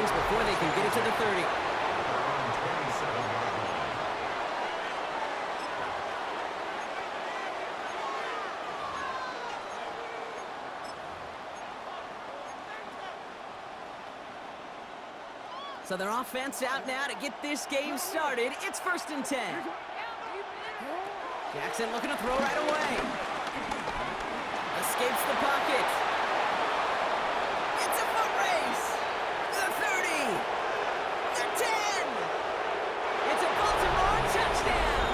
seconds before they can get it to the 30. So their offense out now to get this game started. It's 1st and 10. Jackson looking to throw right away. Escapes the pocket. It's a foot race. The 30. The 10. It's a Baltimore touchdown.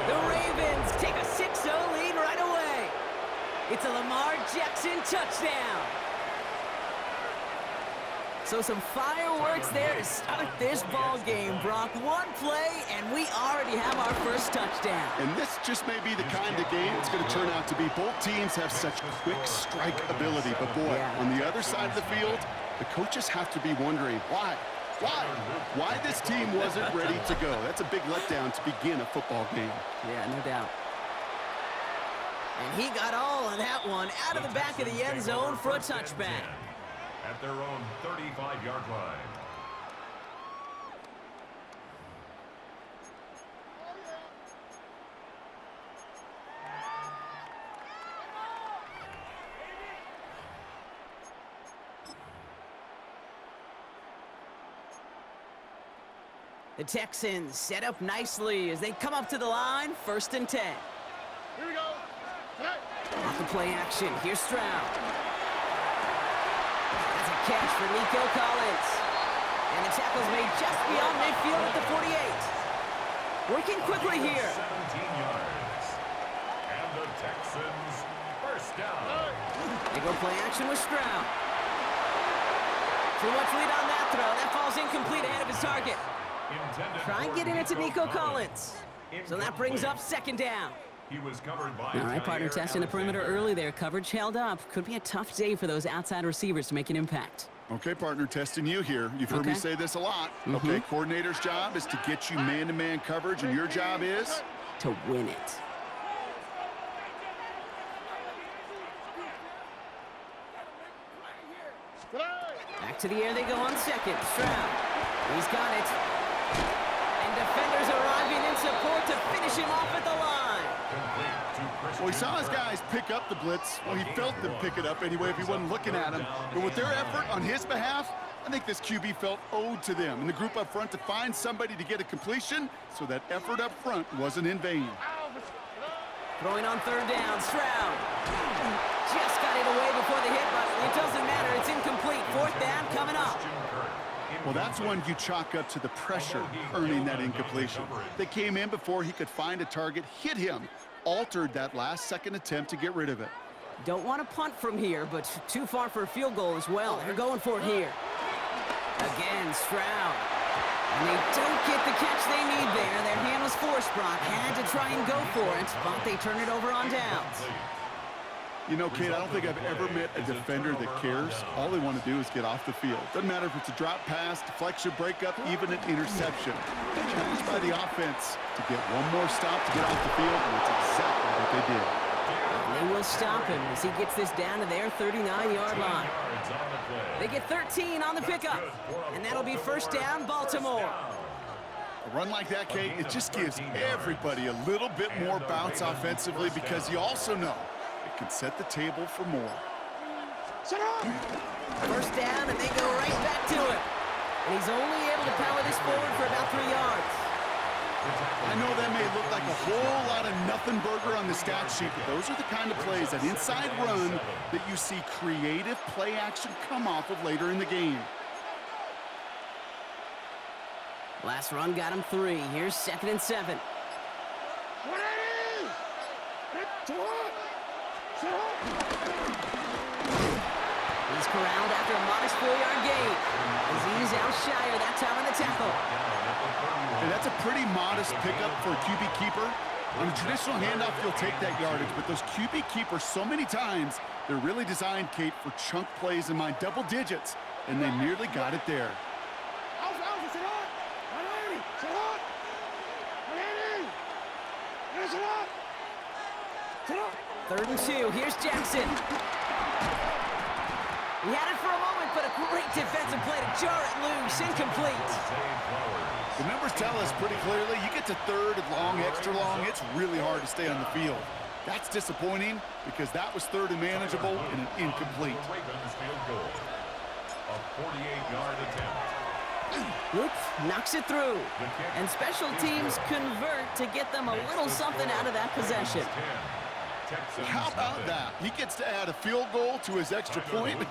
The Ravens take a 6-0 lead right away. It's a Lamar Jackson touchdown. So some fireworks there to start this ball game, Brock. One play, and we already have our first touchdown. And this just may be the kind of game it's going to turn out to be. Both teams have such quick strike ability. But, boy, on the other side of the field, the coaches have to be wondering why. Why this team wasn't ready to go. That's a big letdown to begin a football game. Yeah, no doubt. And he got all of that one out of the back of the end zone for a touchback. At their own 35-yard line. The Texans set up nicely as they come up to the line, 1st and 10. Here we go. Off the play action, here's Stroud. Catch for Nico Collins. And the tackle's made just beyond midfield at the 48. Working quickly here. 17 yards. And the Texans first down. They go play action with Stroud. Too much lead on that throw. That falls incomplete ahead of his target. Try and get in it to Nico Collins. So that brings up 2nd down. He was covered by All right, partner, testing the perimeter early there. Coverage held up. Could be a tough day for those outside receivers to make an impact. Okay, partner, testing you here. You've heard me say this a lot. Okay, coordinator's job is to get you man-to-man coverage, and your job is? To win it. Back to the air they go on 2nd. Stroud. He's got it. And defenders arriving in support to finish him off at the line. Well, he saw his guys pick up the blitz. Well, he felt them pick it up anyway if he wasn't looking at him. But with their effort on his behalf, I think this QB felt owed to them and the group up front to find somebody to get a completion, so that effort up front wasn't in vain. Throwing on 3rd down, Stroud. Just got it away before the hit, but it doesn't matter. It's incomplete. 4th down coming up. Well, that's one you chalk up to the pressure earning that incompletion. They came in before he could find a target, hit him, altered that last-second attempt to get rid of it. Don't want to punt from here, but too far for a field goal as well. They're going for it here. Again, Stroud. And they don't get the catch they need there. Their hand was forced, Brock. Had to try and go for it, but they turn it over on downs. You know, Kate, I don't think I've ever met a defender that cares. All they want to do is get off the field. Doesn't matter if it's a drop pass, deflection, breakup, even an interception. Challenged by the offense to get one more stop to get off the field, and that's exactly what they did. And they will stop him as he gets this down to their 39-yard line. They get 13 on the pickup, and that'll be 1st down, Baltimore. A run like that, Kate, it just gives everybody a little bit more bounce offensively, because you also know it can set the table for more. 1st down, and they go right back to it. And he's only able to power this forward for about 3 yards. I know that may look like a whole lot of nothing burger on the stat sheet, but those are the kind of plays, that inside run, that you see creative play action come off of later in the game. Last run got him 3. Here's 2nd and 7. He's corralled after a modest 4-yard gain, as he's outshire that time on the tackle. And that's a pretty modest pickup for a QB keeper. On a traditional handoff, you'll take that yardage, but those QB keepers, so many times, they're really designed, Kate, for chunk plays in mind, double digits, and they nearly got it there. 3rd and 2. Here's Jackson. He had it for a moment but a great defensive play to jar it loose. Incomplete. The numbers tell us pretty clearly, you get to third and long, extra long, it's really hard to stay on the field. That's disappointing because that was third and manageable and an incomplete. Ravens field goal. A 48-yard attempt. Oops, knocks it through. And special teams convert to get them a little something out of that possession. How about that? He gets to add a field goal to his extra point.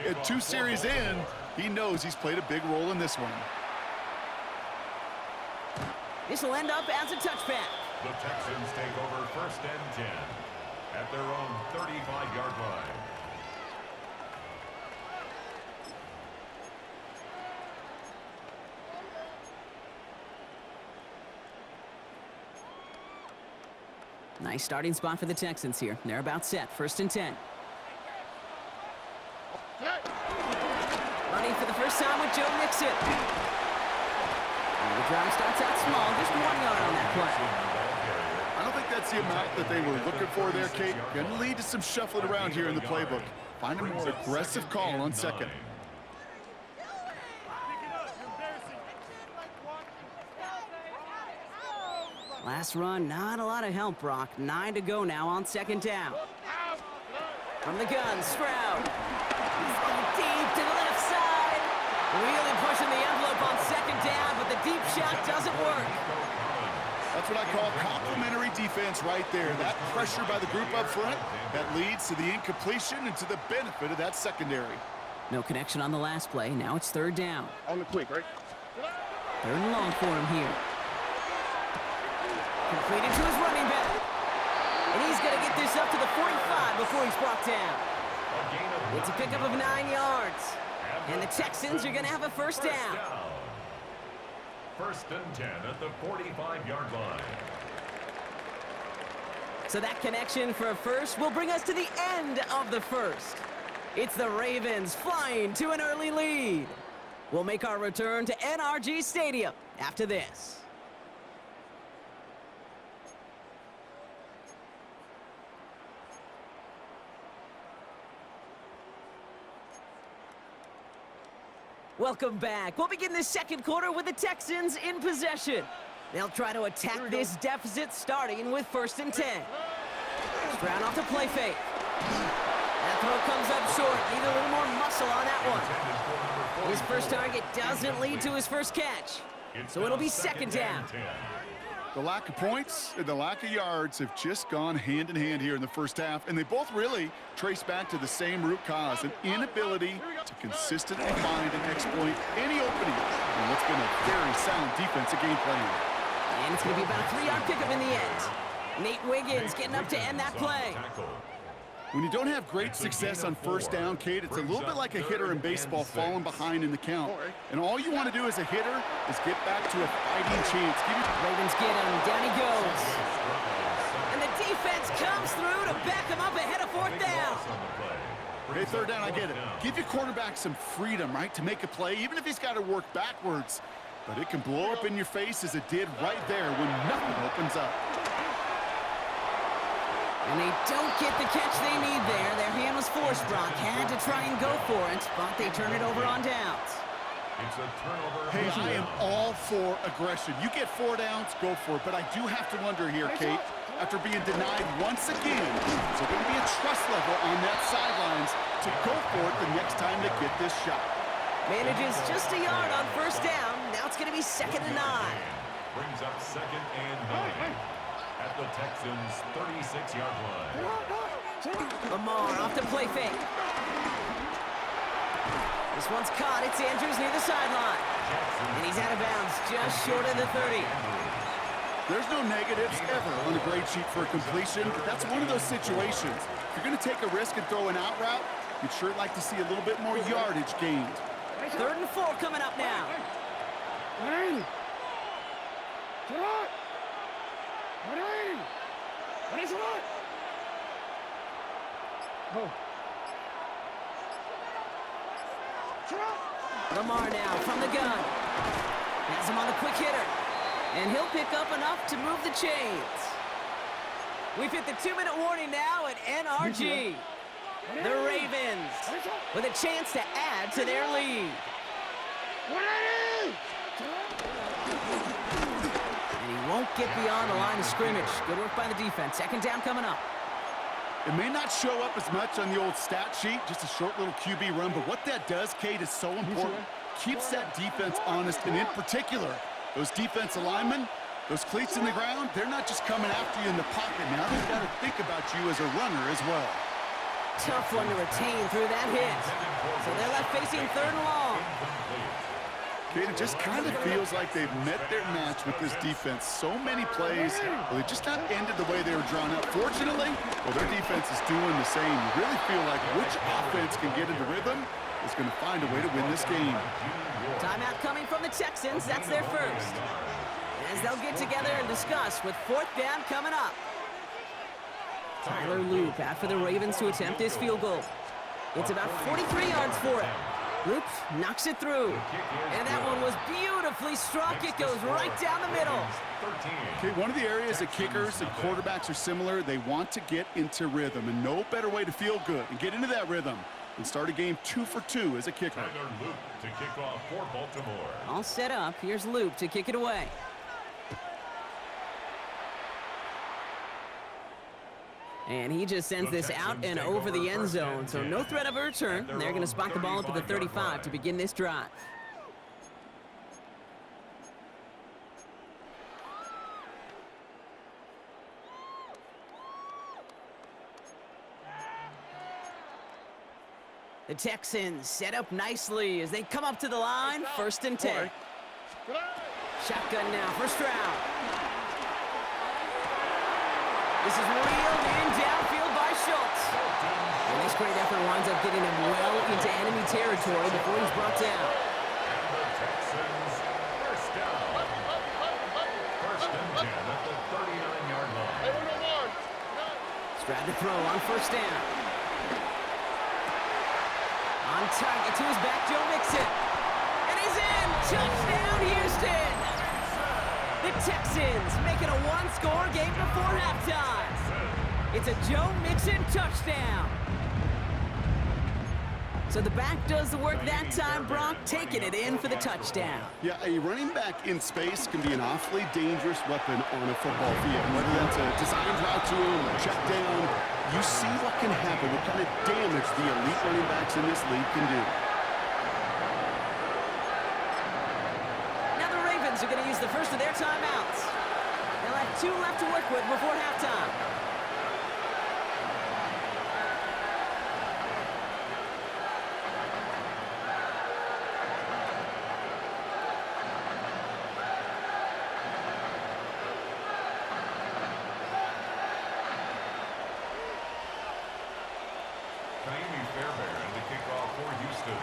And 2 series in, he knows he's played a big role in this one. This will end up as a touchback. The Texans take over 1st and 10 at their own 35-yard line. Nice starting spot for the Texans here. They're about set. 1st and 10. Running for the first time with Joe Mixon. And the drive starts out small, just 1 yard on that play. I don't think that's the amount that they were looking for there, Kate. Going to lead to some shuffling around here in the playbook. Find a more aggressive call on second. Last run, not a lot of help, Brock. 9 to go now on 2nd down. From the gun, Stroud. He's going deep to the left side. Really pushing the envelope on 2nd down, but the deep shot doesn't work. That's what I call complimentary defense right there. That pressure by the group up front, that leads to the incompletion and to the benefit of that secondary. No connection on the last play. Now it's 3rd down. On the quick, right? 3rd and long for him here. Completed to his running back. And he's going to get this up to the 45 before he's brought down. It's a pickup of 9 yards. And the Texans are going to have a 1st down. 1st and 10 at the 45-yard line. So that connection for a first will bring us to the end of the 1st. It's the Ravens flying to an early lead. We'll make our return to NRG Stadium after this. Welcome back. We'll begin the 2nd quarter with the Texans in possession. They'll try to attack this deficit starting with 1st and 10. Stroud off the play fake. That throw comes up short. Need a little more muscle on that one. His first target doesn't lead to his first catch. So it'll be 2nd down. The lack of points and the lack of yards have just gone hand in hand here in the 1st half, and they both really trace back to the same root cause, an inability to consistently find and exploit any opening in what's been a very sound defensive game plan. And it's going to be about a 3-yard pickup in the end. Nate Wiggins getting up to end that play. When you don't have great success on 1st down, Kate, it's a little bit like a hitter in baseball falling behind in the count. And all you want to do as a hitter is get back to a fighting chance. Ravens get him. Down he goes. And the defense comes through to back him up ahead of 4th down. Hey, 3rd down, I get it. Give your quarterback some freedom, right, to make a play, even if he's got to work backwards. But it can blow up in your face as it did right there when nothing opens up. And they don't get the catch they need there. Their hand was forced, Brock. Had to try and go for it, but they turn it over on downs. It's a turnover. Hey, I am all for aggression. You get 4 downs, go for it. But I do have to wonder here, Kate, after being denied once again, is there going to be a trust level on that sidelines to go for it the next time they get this shot? Manages just a yard on 1st down. Now it's going to be 2nd and 9. Brings up 2nd and 9. At the Texans' 36-yard line. Lamar off the play fake. This one's caught. It's Andrews near the sideline. And he's out of bounds just short of the 30. There's no negatives ever on the grade sheet for a completion, but that's one of those situations. If you're going to take a risk and throw an out route, you'd sure like to see a little bit more yardage gained. 3rd and 4 coming up now. Lamar now from the gun. Has him on the quick hitter. And he'll pick up enough to move the chains. We've hit the 2-minute warning now at NRG. The Ravens with a chance to add to their lead. And he won't get beyond the line of scrimmage. Good work by the defense. Second down coming up. It may not show up as much on the old stat sheet, just a short little QB run, but what that does, Kate, is so important. Keeps that defense honest, and in particular, those defensive linemen, those cleats in the ground, they're not just coming after you in the pocket. Now they've got to think about you as a runner as well. Tough one to retain through that hit. So they're left facing third and long. Kate, it just kind of feels like they've met their match with this defense. So many plays, well, they just not ended the way they were drawn up. Fortunately, well, their defense is doing the same. You really feel like which offense can get into rhythm is going to find a way to win this game. Timeout coming from the Texans. That's their first. As they'll get together and discuss with fourth down coming up. Tyler Loop after the Ravens to attempt this field goal. It's about 43 yards for it. Loop knocks it through. And that one was beautifully struck. It goes right down the middle. Okay, one of the areas that kickers and quarterbacks are similar, they want to get into rhythm. And no better way to feel good and get into that rhythm and start a game 2 for 2 as a kicker. Tyler Loop to kick off for Baltimore. All set up. Here's Loop to kick it away. And he just sends this out and over the end zone, so no threat of a return. They're going to spot the ball up at the 35 to begin this drive. The Texans set up nicely as they come up to the line. First and 10. Shotgun now, first round. This is reeled in downfield by Schultz. And this great effort winds up getting him well into enemy territory before he's brought down. Texans first down. First and 10 at the 39-yard line. Strad to throw on first down. On target to his back, Joe Mixon. And he's in! Touchdown, Houston! The Texans making a one-score game before halftime. It's a Joe Mixon touchdown. So the back does the work that time, Brock, taking it in for the touchdown. Yeah, a running back in space can be an awfully dangerous weapon on a football field. Whether that's a designed route to him, a check down, you see what can happen, what kind of damage the elite running backs in this league can do. Now the Ravens are going to use the first of their timeouts. They'll have 2 left to work with before halftime. Kaimi Fairbairn to kick off for Houston.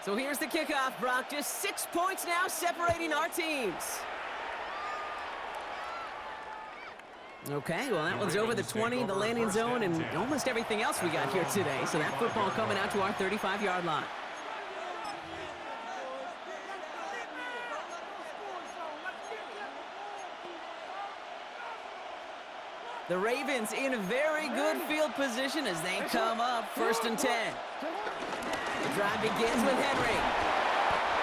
So here's the kickoff, Brock. Just 6 points now separating our teams. Okay, well, that one's over the 20, the landing zone, and almost everything else we got here today. So that football coming out to our 35-yard line. The Ravens in very good field position as they come up first and 10. The drive begins with Henry.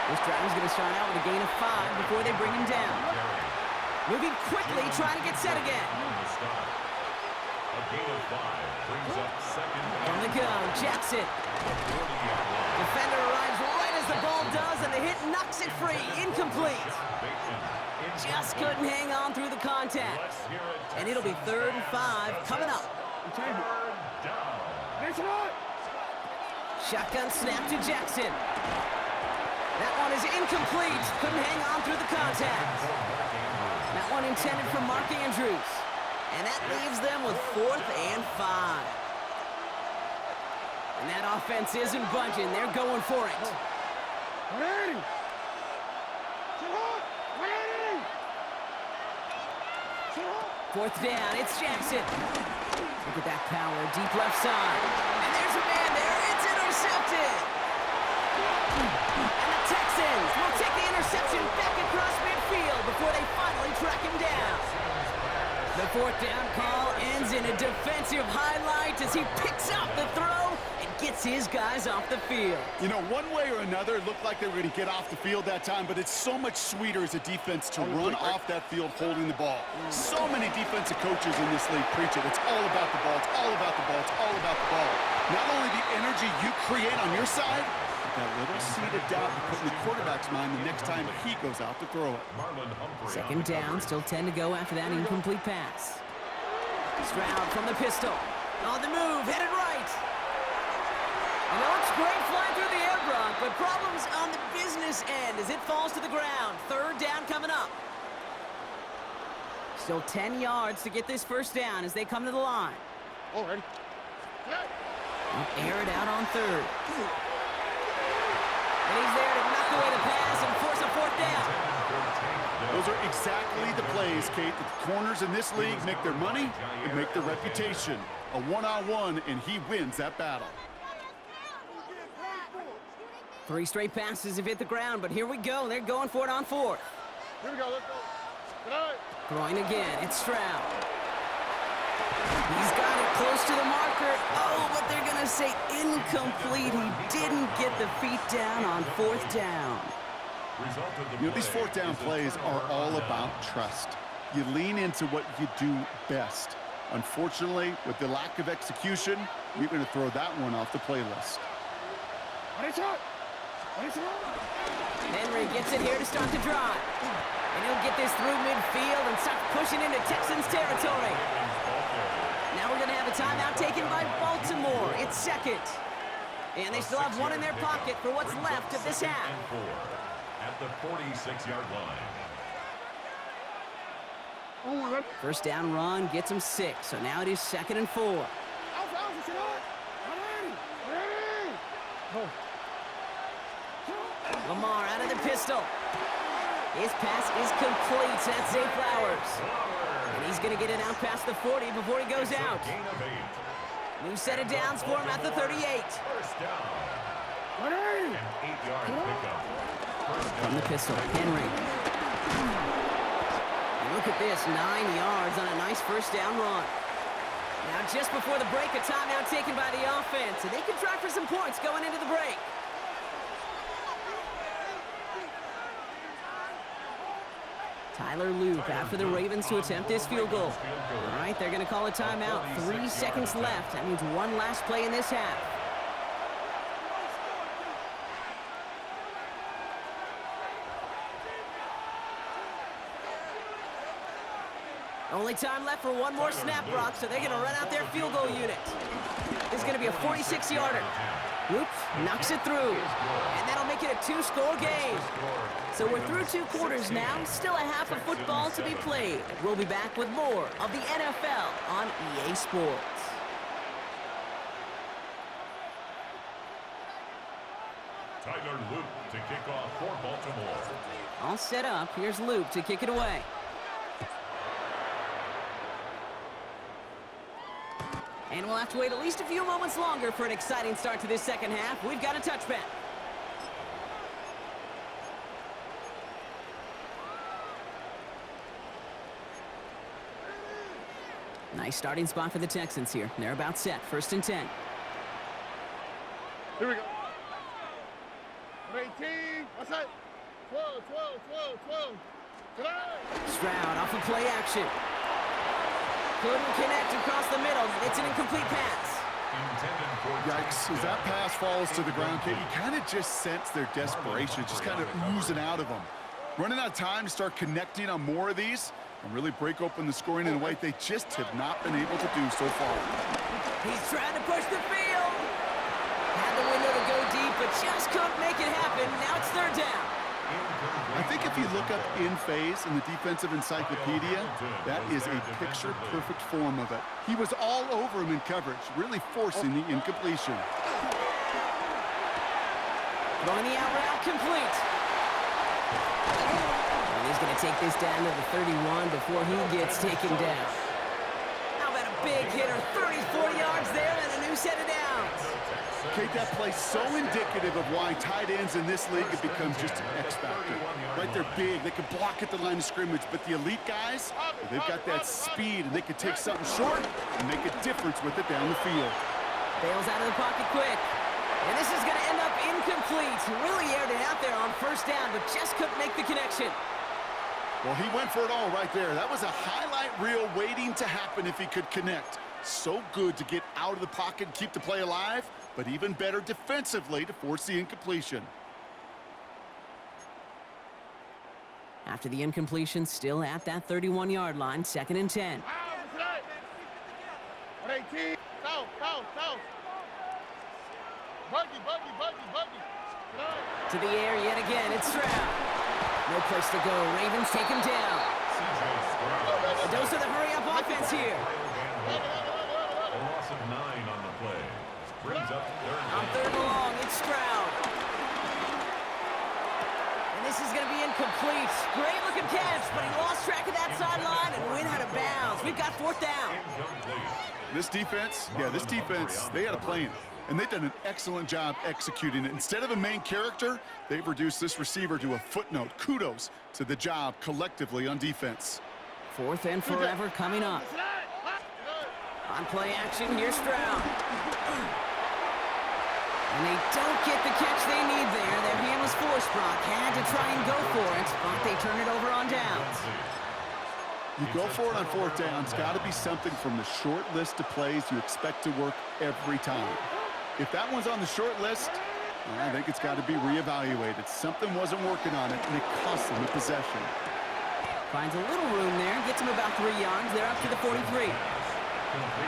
This drive is going to start out with a gain of 5 before they bring him down. Moving quickly, trying to get set again. A gain of 5 brings up second down. From the gun, Jackson. Defender arrives right as the ball does, and the hit knocks it free. Incomplete. Just couldn't hang on through the contact. And it'll be 3rd and 5 coming up. Shotgun snap to Jackson. That one is incomplete. Couldn't hang on through the contact. That one intended for Mark Andrews. And that leaves them with 4th and 5. And that offense isn't budging. They're going for it. Fourth down, it's Jackson. Look at that power, deep left side. And there's a man there, it's intercepted. And the Texans will take the interception back across midfield. The fourth down call ends in a defensive highlight as he picks out the throw and gets his guys off the field. You know, one way or another, it looked like they were going to get off the field that time, but it's so much sweeter as a defense to run off that field holding the ball. So many defensive coaches in this league preach it. It's all about the ball. It's all about the ball. It's all about the ball. Not only the energy you create on your side, but that little seed of doubt you put in the quarterback's mind the next time he goes out to throw it. Second down, still 10 to go after that incomplete pass. Stroud from the pistol. On the move, headed right. And it looks great flying through the air, Brock, but problems on the business end as it falls to the ground. Third down coming up. Still 10 yards to get this first down as they come to the line. Already. Air it out on third. And he's there to knock away the pass and force a fourth down. Those are exactly the plays, Kate, that the corners in this league make their money and make their reputation. A one-on-one, and he wins that battle. 3 straight passes have hit the ground, but here we go. They're going for it on fourth. Here we go, let's go. Good night. Throwing again, it's Stroud. He's got it close to the marker. Oh, but they're going to say incomplete. He didn't get the feet down on fourth down. You know, these fourth down plays are all about trust. You lean into what you do best. Unfortunately, with the lack of execution, you're going to throw that one off the playlist. Henry gets it here to start the drive. And he'll get this through midfield and start pushing into Texans territory. Now we're going to have a timeout taken by Baltimore. It's second. And they still have one in their pocket for what's left of this half. At the 46-yard line. First down run gets him 6. So now it is 2nd and 4. Lamar out of the pistol. His pass is complete. That's Zay Flowers. And he's going to get it out past the 40 before he goes out. New set of downs for him at the 38. First down. An 8-yard pickup. From the pistol, Henry. And look at this, 9 yards on a nice first down run. Now just before the break, a timeout taken by the offense. And they can try for some points going into the break. Tyler Loop after the Ravens to attempt this field goal. All right, they're going to call a timeout. 3 seconds left. That means one last play in this half. Only time left for one more snap, Brock, so they're going to run out their field goal unit. This is going to be a 46-yarder. Loop knocks it through, and that'll make it a 2-score game. So we're through 2 quarters now, still a half of football to be played. We'll be back with more of the NFL on EA Sports. Tyler Loop to kick off for Baltimore. All set up. Here's Loop to kick it away. And we'll have to wait at least a few moments longer for an exciting start to this second half. We've got a touchback. Nice starting spot for the Texans here. They're about set. 1st and 10. Here we go. 18. What's that? 12. Stroud off of play action. Couldn't connect across the middle. It's an incomplete pass. Yikes, as that pass falls to the ground, Kate, you kind of just sense their desperation, just kind of oozing out of them. Running out of time to start connecting on more of these and really break open the scoring in a way they just have not been able to do so far. He's trying to push the field. Had the window to go deep, but just couldn't make it happen. Now it's 3rd down. I think if you look up in phase in the defensive encyclopedia, that is a picture-perfect form of it. He was all over him in coverage, really forcing the incompletion. Throwing the out route complete. And he's going to take this down to the 31 before he gets taken down. How about a big hitter, 30, 40 yards there, and a new set of downs. Kate, that play's so indicative of why tight ends in this league have become just an X factor. Right, they're big, they can block at the line of scrimmage, but the elite guys, they've got that speed, and they can take something short and make a difference with it down the field. Bails out of the pocket quick. And this is going to end up incomplete. Really aired it out there on first down, but just couldn't make the connection. Well, he went for it all right there. That was a highlight reel waiting to happen if he could connect. So good to get out of the pocket and keep the play alive, but even better defensively to force the incompletion. After the incompletion, still at that 31-yard line, 2nd and 10. To the air yet again, it's Stroud. No place to go. Ravens take him down. A dose of the hurry-up offense here. A loss of 9 on the play. Brings up On 3rd and long, it's Stroud. And this is going to be incomplete. Great-looking catch, but he lost track of that sideline and went out of bounds. We've got 4th down. This defense, they had a plan. And they've done an excellent job executing it. Instead of a main character, they've reduced this receiver to a footnote. Kudos to the job collectively on defense. 4th and forever coming up. On play action, here's Stroud. And they don't get the catch they need there. Their hand was forced. Brock had to try and go for it, but they turn it over on downs. You go for it on 4th down. It's got to be something from the short list of plays you expect to work every time. If that one's on the short list, I think it's got to be reevaluated. Something wasn't working on it, and it cost them a possession. Finds a little room there, gets him about 3 yards. They're up to the 43.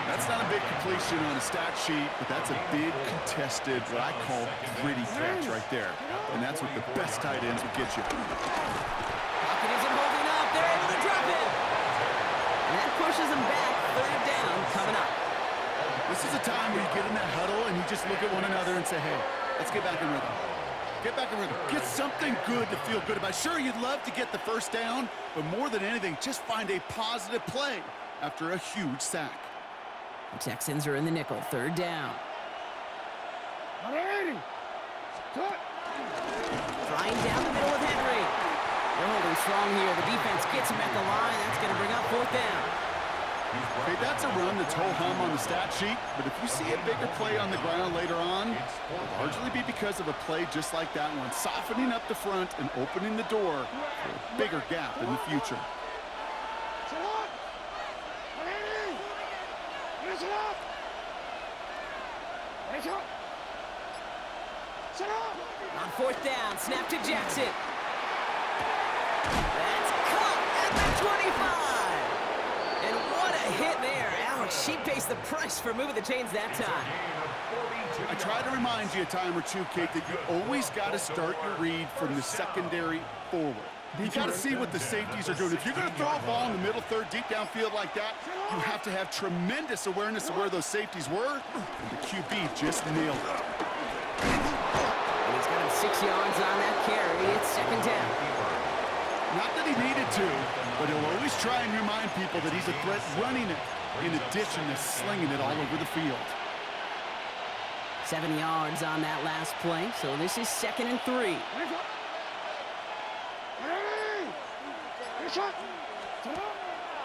That's not a big completion on a stat sheet, but that's a big contested, what I call gritty catch right there. And that's what the best tight ends will get you. Pocket isn't holding up. They're able to drop it. And that pushes them back. 3rd down coming up. This is a time where you get in that huddle and you just look at one another and say, hey, let's get back in rhythm. Get back in rhythm. Get something good to feel good about. Sure, you'd love to get the 1st down, but more than anything, just find a positive play after a huge sack. The Texans are in the nickel. 3rd down. Flying down the middle with Henry. They're holding strong here. The defense gets him at the line. That's going to bring up 4th down. Okay, that's a run that's ho-hum on the stat sheet, but if you see a bigger play on the ground later on, it'll largely be because of a play just like that one, softening up the front and opening the door for a bigger gap in the future. On 4th down, snap to Jackson. That's caught at the 25. And what a hit there. Ouch, she pays the price for moving the chains that time. I try to remind you a time or two, Kate, that you always got to start your read from the secondary forward. You got to see what the safeties are doing. If you're going to throw a ball in the middle third, deep downfield like that, you have to have tremendous awareness of where those safeties were, and the QB just nailed it. And he's got him 6 yards on that carry. It's 2nd down. Not that he needed to, but he'll always try and remind people that he's a threat running it, in addition to slinging it all over the field. 7 yards on that last play, so this is 2nd and 3.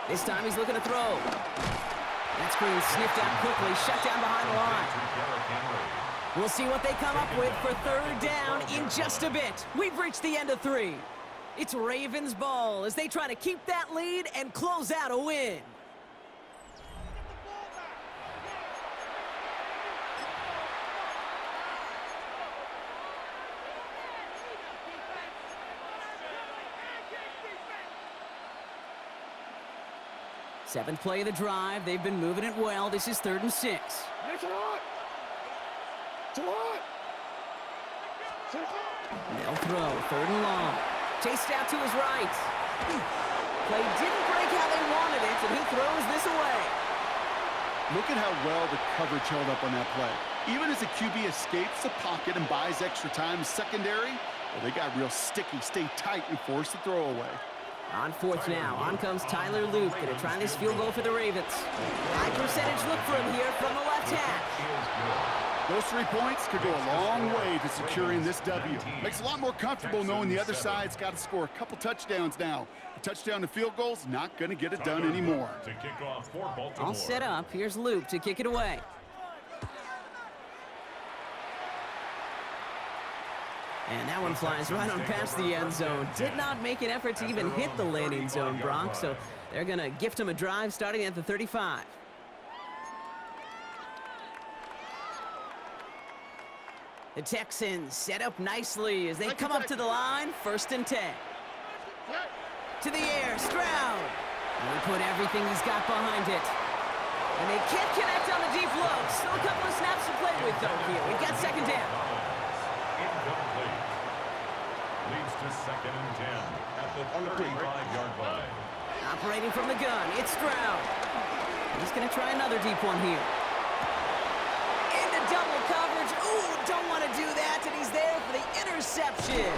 This time he's looking to throw. That screen sniffed out quickly, shut down behind the line. We'll see what they come up with for 3rd down in just a bit. We've reached the end of 3. It's Ravens ball as they try to keep that lead and close out a win. Seventh play of the drive. They've been moving it well. This is 3rd and 6. They'll throw. 3rd and long. Chased out to his right. Play didn't break how they wanted it, and he throws this away. Look at how well the coverage held up on that play. Even as the QB escapes the pocket and buys extra time in secondary, well, they got real sticky, stay tight, and force the throw away. On 4th now, on comes Tyler Luke, going to try this field goal for the Ravens. High percentage look for him here from the left hash. Those 3 points could go a long way to securing this W. Makes it a lot more comfortable knowing the other side's got to score a couple touchdowns now. A touchdown to field goal's not going to get it done anymore. To kick off for Baltimore. All set up. Here's Luke to kick it away. And that one flies right on past the end zone. Did not make an effort to even hit the landing zone, Brock, so they're going to gift him a drive starting at the 35. The Texans set up nicely as they come up to the line, 1st and 10. To the air, Stroud. And we put everything he's got behind it. And they can't connect on the deep low. Still a couple of snaps to play with, though, here. We've got 2nd down. Incomplete. Leads to 2nd and 10 at the 35-yard line. Operating from the gun, it's Stroud. He's going to try another deep one here. Into double coverage. Ooh, don't want to do that, and he's there for the interception.